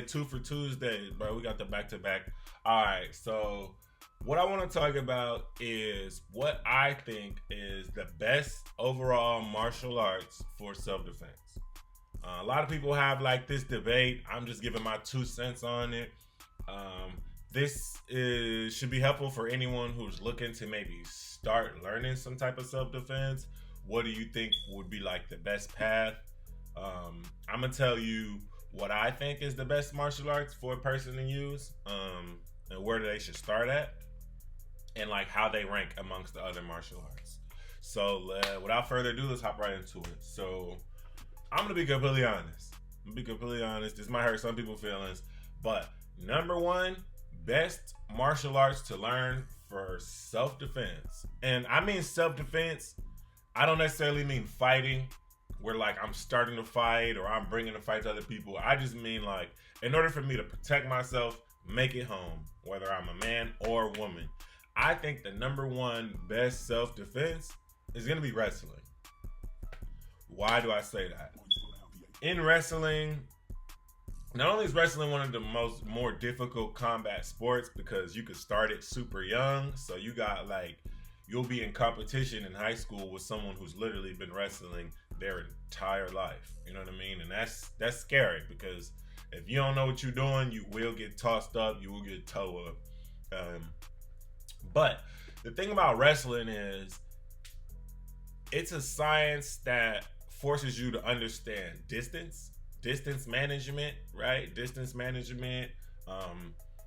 said 2 for Tuesday, bro. We got the back to back. All right, so what I want to talk about is what I think is the best overall martial arts for self defense. A lot of people have like this debate. I'm just giving my 2 cents on it. This should be helpful for anyone who's looking to maybe start learning some type of self defense. What do you think would be like the best path? I'm gonna tell you what I think is the best martial arts for a person to use, and where they should start at, and like how they rank amongst the other martial arts. So without further ado, let's hop right into it. So I'm gonna be completely honest. This might hurt some people's feelings, but number one, best martial arts to learn for self-defense. And I mean self-defense, I don't necessarily mean fighting, where like I'm starting to fight or I'm bringing a fight to other people. I just mean like, in order for me to protect myself, make it home, whether I'm a man or a woman. I think the number one best self-defense is gonna be wrestling. Why do I say that? In wrestling, not only is wrestling one of the more difficult combat sports because you could start it super young, so you'll be in competition in high school with someone who's literally been wrestling their entire life. You know what I mean? And that's scary because if you don't know what you're doing, you will get tossed up, you will get toe up. But the thing about wrestling is it's a science that forces you to understand distance management, right? Distance management.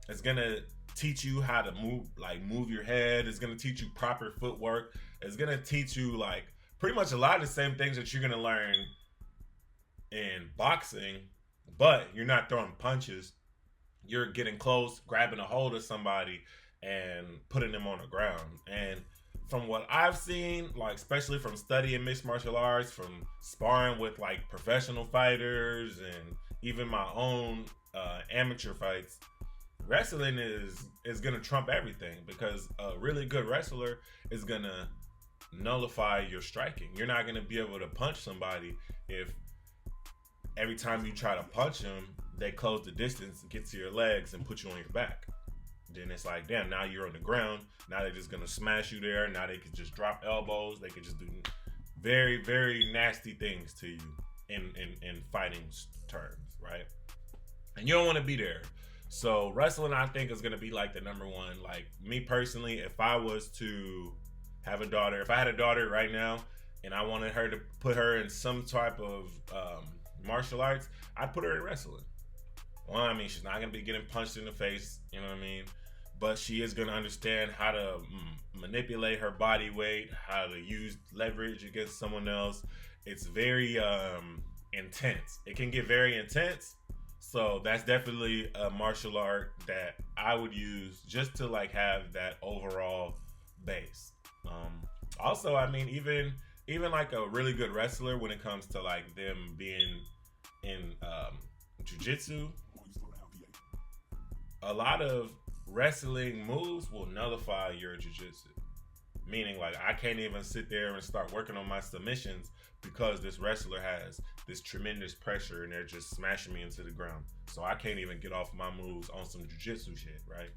It's gonna teach you how to move your head. It's gonna teach you proper footwork. It's gonna teach you like pretty much a lot of the same things that you're gonna learn in boxing, but you're not throwing punches. You're getting close, grabbing a hold of somebody, and putting them on the ground. And from what I've seen, like especially from studying mixed martial arts, from sparring with like professional fighters, and even my own amateur fights, wrestling is gonna trump everything because a really good wrestler is gonna nullify your striking. You're not gonna be able to punch somebody if every time you try to punch them, they close the distance, get to your legs, and put you on your back. Then it's like, damn, now you're on the ground. Now they're just gonna smash you there. Now they could just drop elbows. They could just do very, very nasty things to you in fighting terms, right? And you don't want to be there. So wrestling, I think, is gonna be like the number one. Like me personally, if I was to have a daughter, if I had a daughter right now, and I wanted her to put her in some type of martial arts, I'd put her in wrestling. Well, I mean, she's not going to be getting punched in the face, you know what I mean? But she is going to understand how to manipulate her body weight, how to use leverage against someone else. It's very intense. It can get very intense. So that's definitely a martial art that I would use just to like have that overall base. Also, I mean, even like a really good wrestler, when it comes to like them being in jiu-jitsu, a lot of wrestling moves will nullify your jiu-jitsu. Meaning, like, I can't even sit there and start working on my submissions because this wrestler has this tremendous pressure and they're just smashing me into the ground. So I can't even get off my moves on some jiu-jitsu shit, right?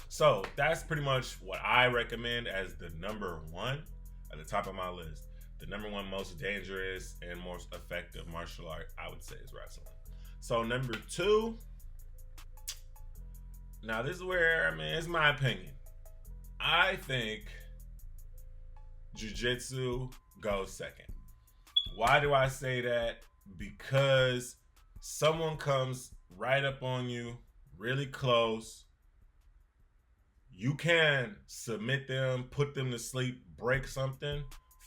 So that's pretty much what I recommend as the number one at the top of my list. The number one most dangerous and most effective martial art, I would say, is wrestling. So number two, now this is where, I mean, it's my opinion. I think jiu-jitsu goes second. Why do I say that? Because someone comes right up on you, really close. You can submit them, put them to sleep, break something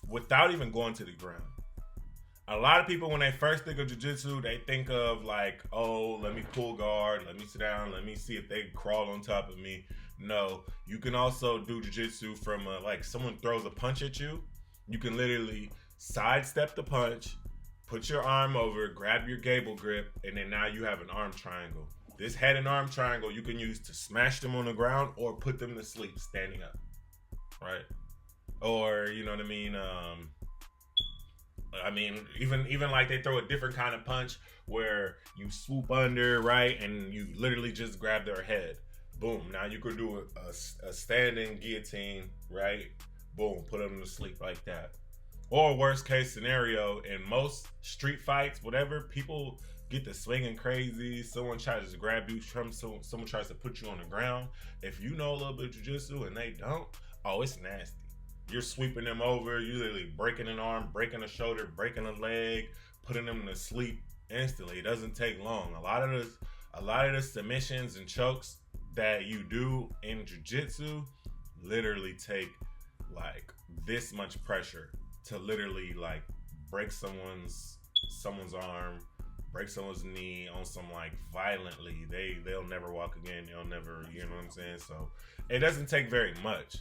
without even going to the ground. A lot of people, when they first think of jiu-jitsu, they think of like, oh, let me pull guard, let me sit down, let me see if they crawl on top of me. No, you can also do jiu-jitsu from like someone throws a punch at you. You can literally sidestep the punch, put your arm over, grab your gable grip, and then now you have an arm triangle. This head and arm triangle you can use to smash them on the ground or put them to sleep standing up, right? Or, you know what I mean, I mean, even like they throw a different kind of punch where you swoop under, right, and you literally just grab their head. Boom. Now you could do a standing guillotine, right? Boom. Put them to sleep like that. Or worst case scenario, in most street fights, whatever, people get to swinging crazy. Someone tries to grab you. Someone tries to put you on the ground. If you know a little bit of jiu-jitsu and they don't, oh, it's nasty. You're sweeping them over. You're literally breaking an arm, breaking a shoulder, breaking a leg, putting them to sleep instantly. It doesn't take long. A lot of the submissions and chokes that you do in jiu-jitsu literally take like this much pressure to literally like break someone's arm, break someone's knee on some like violently. They'll never walk again. They'll never, you know what I'm saying? So it doesn't take very much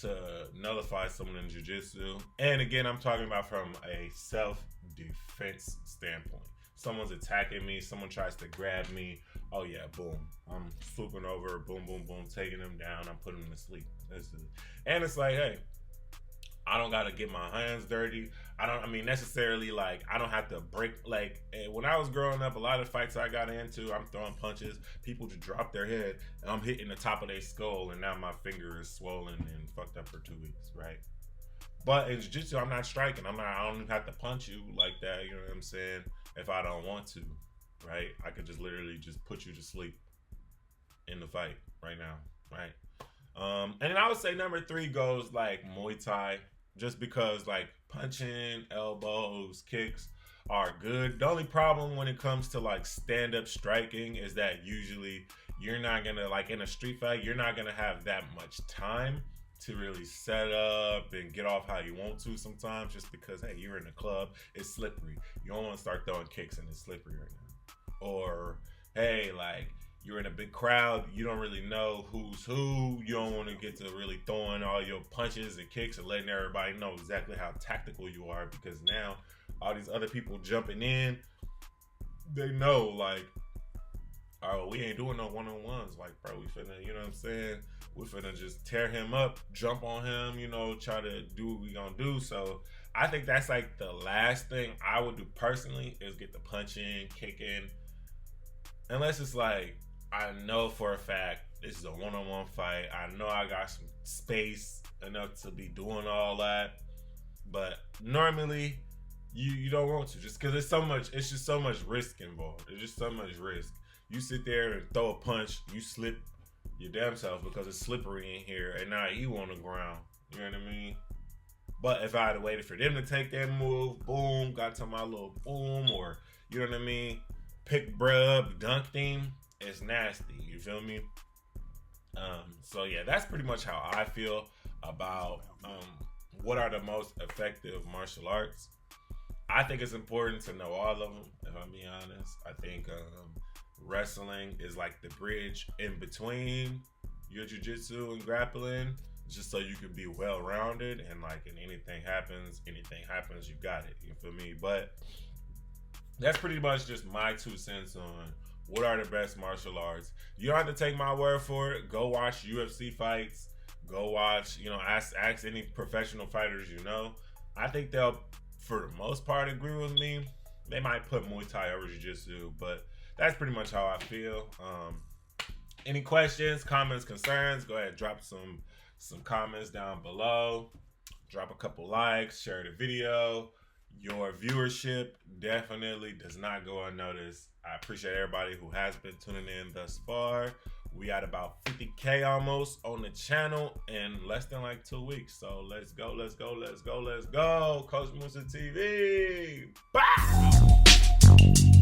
to nullify someone in jiu-jitsu. And again, I'm talking about from a self-defense standpoint. Someone's attacking me, someone tries to grab me, oh yeah, boom, I'm swooping over, boom, boom, boom, taking them down, I'm putting them to sleep. And it's like, hey, I don't gotta get my hands dirty. I don't have to break. Like when I was growing up, a lot of fights I got into, I'm throwing punches, people just drop their head, and I'm hitting the top of their skull, and now my finger is swollen and fucked up for 2 weeks, right? But in jiu-jitsu, I'm not striking. I don't even have to punch you like that, you know what I'm saying? If I don't want to, right? I could just literally just put you to sleep in the fight right now, right? And then I would say number 3 goes like Muay Thai, just because like punching, elbows, kicks are good. The only problem when it comes to like stand-up striking is that usually you're not gonna, like in a street fight, you're not gonna have that much time to really set up and get off how you want to sometimes, just because, hey, you're in a club, it's slippery. You don't want to start throwing kicks and it's slippery right now. Or, hey, like, you're in a big crowd, you don't really know who's who, you don't want to get to really throwing all your punches and kicks and letting everybody know exactly how tactical you are, because now all these other people jumping in, they know, like, oh, we ain't doing no one-on-ones, like, bro, we finna, you know what I'm saying, we finna just tear him up, jump on him, you know, try to do what we gonna do. So I think that's like the last thing I would do personally, is get the punching, kicking, unless it's like, I know for a fact this is a one-on-one fight. I know I got some space enough to be doing all that. But normally, you don't want to, just because it's just so much risk involved. There's just so much risk. You sit there and throw a punch, you slip your damn self because it's slippery in here, and now you on the ground. You know what I mean? But if I had waited for them to take that move, boom, got to my little boom, or, you know what I mean, pick bruh up, dunked him, it's nasty, you feel me? So yeah, that's pretty much how I feel about what are the most effective martial arts. I think it's important to know all of them, if I'm being honest. I think wrestling is like the bridge in between your jiu-jitsu and grappling, just so you can be well-rounded, and like, and anything happens, you got it, you feel me? But that's pretty much just my 2 cents on what are the best martial arts. You don't have to take my word for it. Go watch UFC fights. Go watch, you know, ask any professional fighters you know. I think they'll, for the most part, agree with me. They might put Muay Thai over Jiu-Jitsu, but that's pretty much how I feel. Any questions, comments, concerns, go ahead, drop some comments down below. Drop a couple likes, share the video. Your viewership definitely does not go unnoticed. I appreciate everybody who has been tuning in thus far. We got about 50K almost on the channel in less than like 2 weeks. So let's go, let's go, let's go, let's go. Coach Musa TV. Bye!